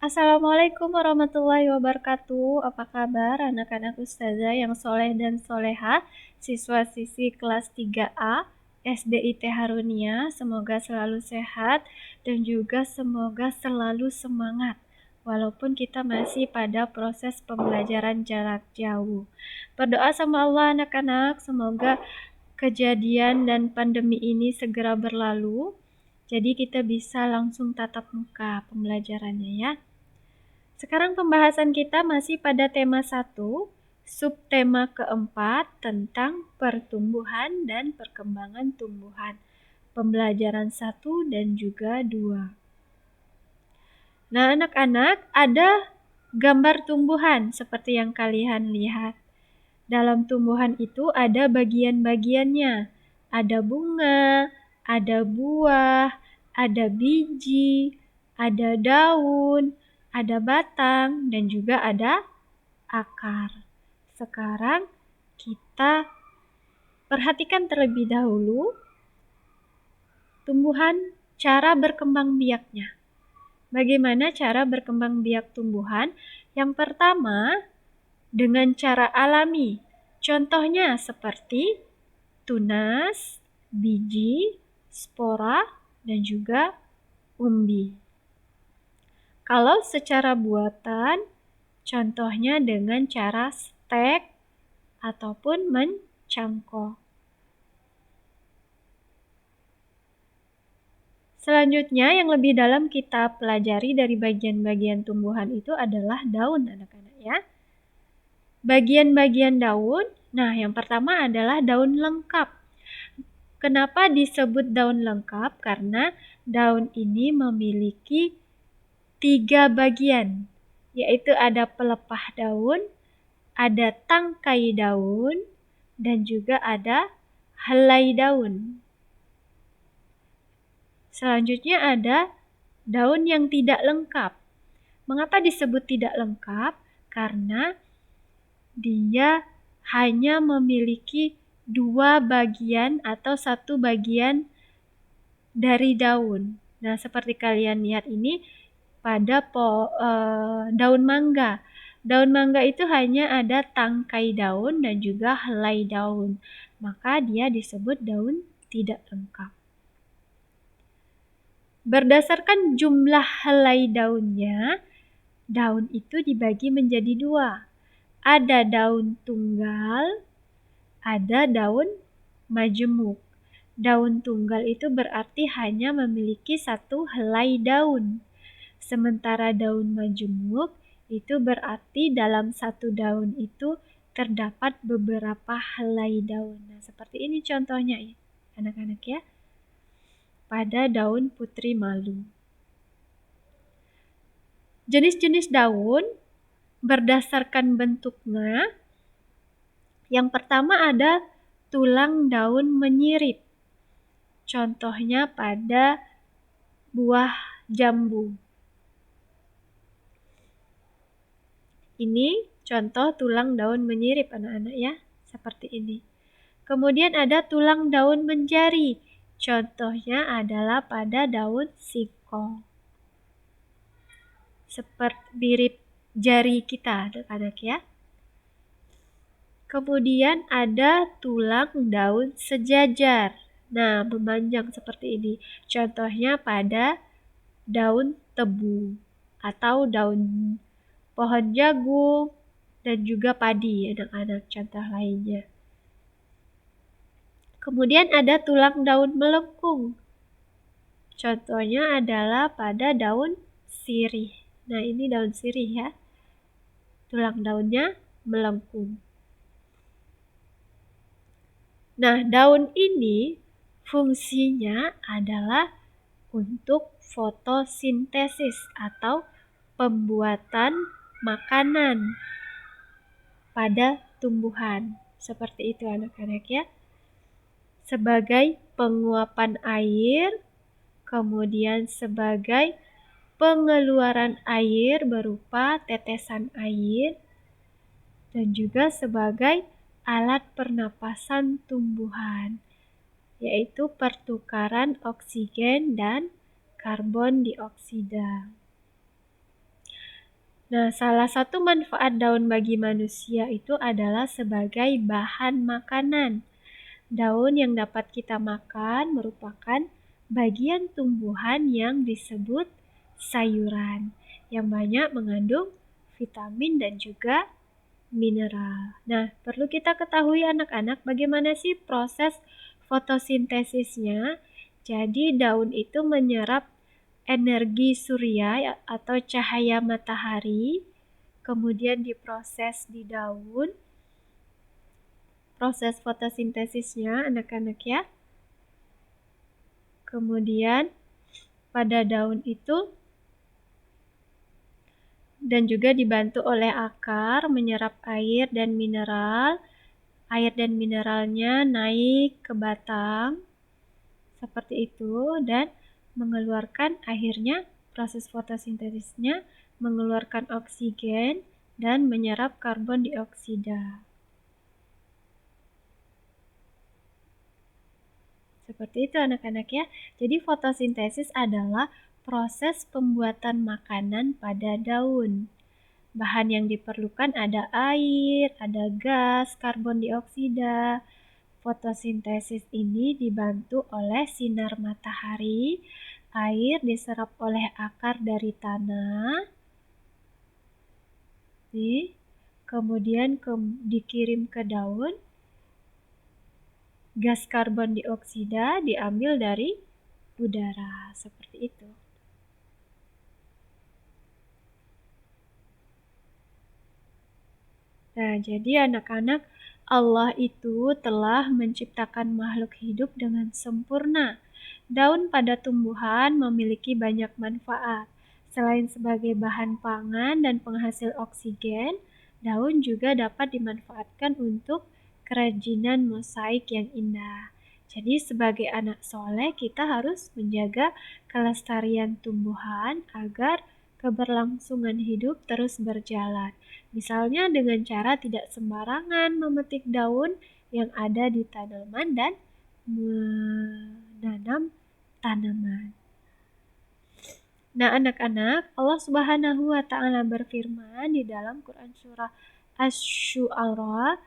Assalamualaikum warahmatullahi wabarakatuh. Apa kabar anak-anak ustazah yang soleh dan soleha, siswa-siswi kelas 3A SDIT Harunia? Semoga selalu sehat dan juga semoga selalu semangat. Walaupun kita masih pada proses pembelajaran jarak jauh. Berdoa sama Allah anak-anak, semoga kejadian dan pandemi ini segera berlalu. Jadi kita bisa langsung tatap muka pembelajarannya ya. Sekarang pembahasan kita masih pada tema 1, subtema keempat tentang pertumbuhan dan perkembangan tumbuhan. Pembelajaran 1 dan juga 2. Nah, anak-anak, ada gambar tumbuhan seperti yang kalian lihat. Dalam tumbuhan itu ada bagian-bagiannya. Ada bunga, ada buah, ada biji, ada daun, ada batang, dan juga ada akar. Sekarang kita perhatikan terlebih dahulu tumbuhan, cara berkembang biaknya. Bagaimana cara berkembang biak tumbuhan? Yang pertama, dengan cara alami. Contohnya seperti tunas, biji, spora, dan juga umbi. Kalau secara buatan, contohnya dengan cara stek ataupun mencangkok. Selanjutnya yang lebih dalam kita pelajari dari bagian-bagian tumbuhan itu adalah daun anak-anak ya. Bagian-bagian daun, nah yang pertama adalah daun lengkap. Kenapa disebut daun lengkap? Karena daun ini memiliki 3 bagian, yaitu ada pelepah daun, ada tangkai daun, dan juga ada helai daun. Selanjutnya ada daun yang tidak lengkap. Mengapa disebut tidak lengkap? Karena dia hanya memiliki 2 bagian atau 1 bagian dari daun. Nah, seperti kalian lihat ini pada daun mangga. Daun mangga itu hanya ada tangkai daun dan juga helai daun. Maka dia disebut daun tidak lengkap. Berdasarkan jumlah helai daunnya, daun itu dibagi menjadi 2. Ada daun tunggal, ada daun majemuk. Daun tunggal itu berarti hanya memiliki 1 helai daun. Sementara daun majemuk itu berarti dalam 1 daun itu terdapat beberapa helai daun. Nah, seperti ini contohnya ya, anak-anak ya. Pada daun putri malu. Jenis-jenis daun berdasarkan bentuknya. Yang pertama ada tulang daun menyirip. Contohnya pada buah jambu. Ini contoh tulang daun menyirip anak-anak ya, seperti ini. Kemudian ada tulang daun menjari. Contohnya adalah pada daun singkong. Seperti mirip jari kita anak-anak ya. Kemudian ada tulang daun sejajar. Nah, memanjang seperti ini. Contohnya pada daun tebu atau daun pohon jagung dan juga padi, anak-anak contoh lainnya. Kemudian ada tulang daun melengkung. Contohnya adalah pada daun sirih. Nah, ini daun sirih ya. Tulang daunnya melengkung. Nah, daun ini fungsinya adalah untuk fotosintesis atau pembuatan makanan pada tumbuhan. Seperti itu anak-anak ya. Sebagai penguapan air, kemudian sebagai pengeluaran air berupa tetesan air, dan juga sebagai alat pernapasan tumbuhan, yaitu pertukaran oksigen dan karbon dioksida. Nah, salah satu manfaat daun bagi manusia itu adalah sebagai bahan makanan. Daun yang dapat kita makan merupakan bagian tumbuhan yang disebut sayuran, yang banyak mengandung vitamin dan juga mineral. Nah, perlu kita ketahui anak-anak bagaimana sih proses fotosintesisnya. Jadi daun itu menyerap energi surya atau cahaya matahari, kemudian diproses di daun. Proses fotosintesisnya anak-anak ya. Kemudian pada daun itu dan juga dibantu oleh akar menyerap air dan mineral. Air dan mineralnya naik ke batang seperti itu dan mengeluarkan akhirnya proses fotosintesisnya mengeluarkan oksigen dan menyerap karbon dioksida. Seperti itu anak-anak ya. Jadi fotosintesis adalah proses pembuatan makanan pada daun. Bahan yang diperlukan ada air, ada gas, karbon dioksida. Fotosintesis ini dibantu oleh sinar matahari, air diserap oleh akar dari tanah, kemudian dikirim ke daun, gas karbon dioksida diambil dari udara, seperti itu. Nah, jadi anak-anak, Allah itu telah menciptakan makhluk hidup dengan sempurna. Daun pada tumbuhan memiliki banyak manfaat. Selain sebagai bahan pangan dan penghasil oksigen, daun juga dapat dimanfaatkan untuk kerajinan mosaik yang indah. Jadi sebagai anak soleh kita harus menjaga kelestarian tumbuhan agar keberlangsungan hidup terus berjalan. Misalnya dengan cara tidak sembarangan memetik daun yang ada di tanaman dan menanam tanaman. Nah, anak-anak, Allah Subhanahu wa taala berfirman di dalam Quran surah Asy-Syu'ara,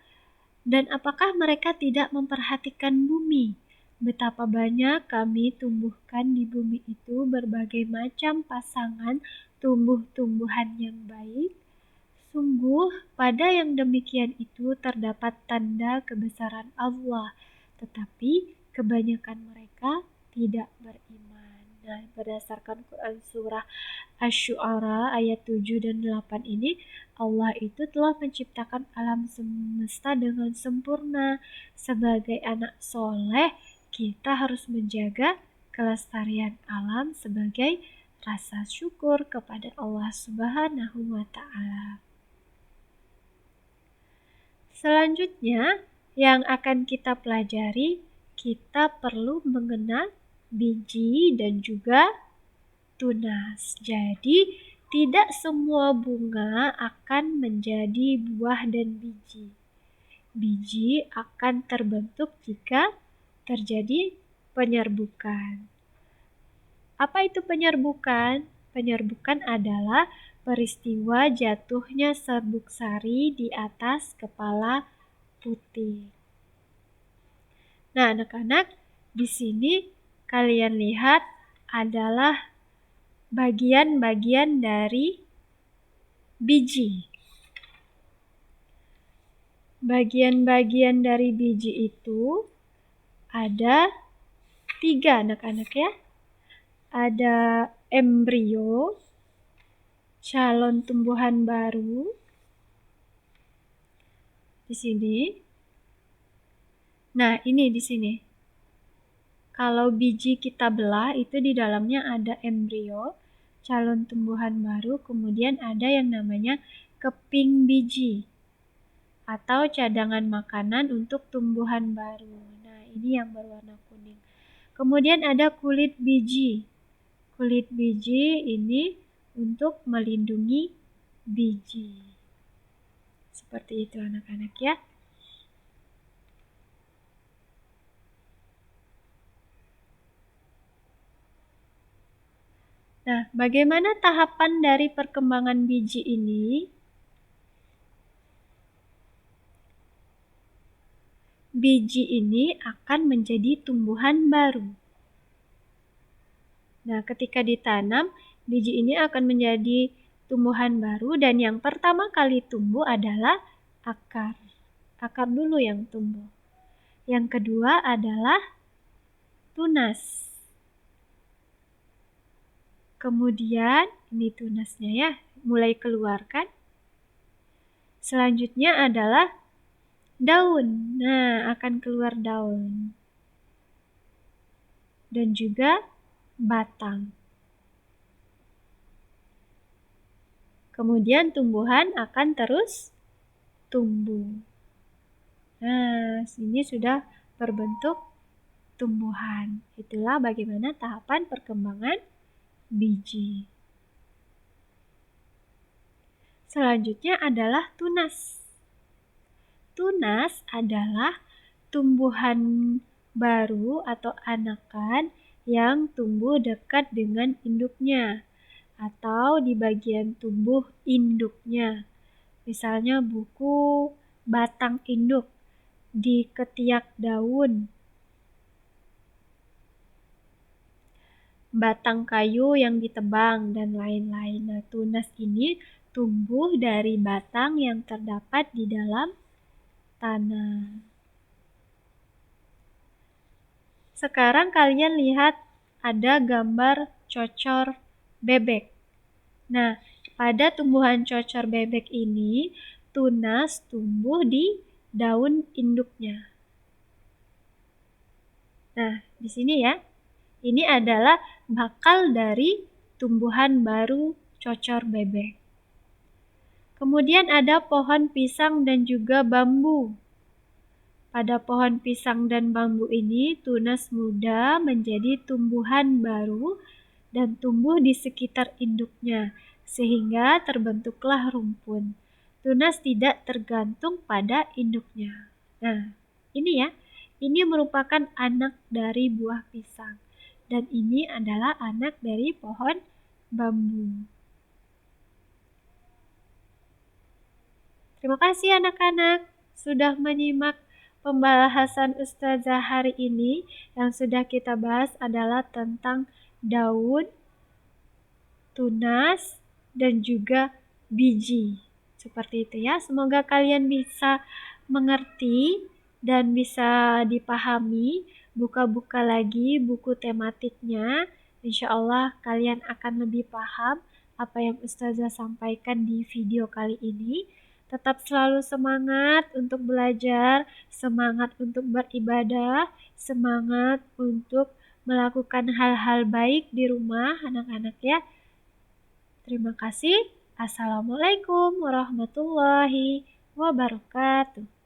dan apakah mereka tidak memperhatikan bumi? Betapa banyak kami tumbuhkan di bumi itu berbagai macam pasangan tumbuh-tumbuhan yang baik. Sungguh, pada yang demikian itu terdapat tanda kebesaran Allah, tetapi kebanyakan mereka tidak beriman. Nah, berdasarkan Quran surah Asy-Syu'ara ayat 7 dan 8 ini, Allah itu telah menciptakan alam semesta dengan sempurna. Sebagai anak soleh, kita harus menjaga kelestarian alam sebagai rasa syukur kepada Allah Subhanahu wa taala. Selanjutnya, yang akan kita pelajari, kita perlu mengenal biji dan juga tunas. Jadi, tidak semua bunga akan menjadi buah dan biji. Biji akan terbentuk jika terjadi penyerbukan. Apa itu penyerbukan? Penyerbukan adalah peristiwa jatuhnya serbuk sari di atas kepala putih. Nah, anak-anak, di sini kalian lihat adalah bagian-bagian dari biji. Bagian-bagian dari biji itu ada 3 anak-anak ya. Ada embrio, calon tumbuhan baru di sini. Nah, ini di sini. Kalau biji kita belah itu di dalamnya ada embrio, calon tumbuhan baru, kemudian ada yang namanya keping biji atau cadangan makanan untuk tumbuhan baru. Nah, ini yang berwarna kuning. Kemudian ada kulit biji. Kulit biji ini untuk melindungi biji. Seperti itu anak-anak ya. Nah, bagaimana tahapan dari perkembangan biji ini? Biji ini akan menjadi tumbuhan baru. Nah, ketika ditanam, biji ini akan menjadi tumbuhan baru dan yang pertama kali tumbuh adalah akar. Akar dulu yang tumbuh. Yang kedua adalah tunas. Kemudian, ini tunasnya ya, mulai keluarkan. Selanjutnya adalah daun. Nah, akan keluar daun. Dan juga batang. Kemudian tumbuhan akan terus tumbuh. Nah, sini sudah berbentuk tumbuhan. Itulah bagaimana tahapan perkembangan biji. Selanjutnya adalah tunas. Tunas adalah tumbuhan baru atau anakan yang tumbuh dekat dengan induknya atau di bagian tubuh induknya. Misalnya buku, batang induk, di ketiak daun, batang kayu yang ditebang, dan lain-lain. Nah, tunas ini tumbuh dari batang yang terdapat di dalam tanah. Sekarang kalian lihat ada gambar cocor bebek. Nah, pada tumbuhan cocor bebek ini, tunas tumbuh di daun induknya. Nah, di sini ya, ini adalah bakal dari tumbuhan baru cocor bebek. Kemudian ada pohon pisang dan juga bambu. Pada pohon pisang dan bambu ini, tunas muda menjadi tumbuhan baru dan tumbuh di sekitar induknya, sehingga terbentuklah rumpun. Tunas tidak tergantung pada induknya. Nah, ini ya, ini merupakan anak dari buah pisang. Dan ini adalah anak dari pohon bambu. Terima kasih anak-anak sudah menyimak pembahasan Ustazah hari ini. Yang sudah kita bahas adalah tentang daun, tunas, dan juga biji. Seperti itu ya. Semoga kalian bisa mengerti dan bisa dipahami. Buka-buka lagi buku tematiknya. Insya Allah kalian akan lebih paham apa yang Ustazah sampaikan di video kali ini. Tetap selalu semangat untuk belajar, semangat untuk beribadah, semangat untuk melakukan hal-hal baik di rumah anak-anak ya. Terima kasih. Assalamualaikum warahmatullahi wabarakatuh.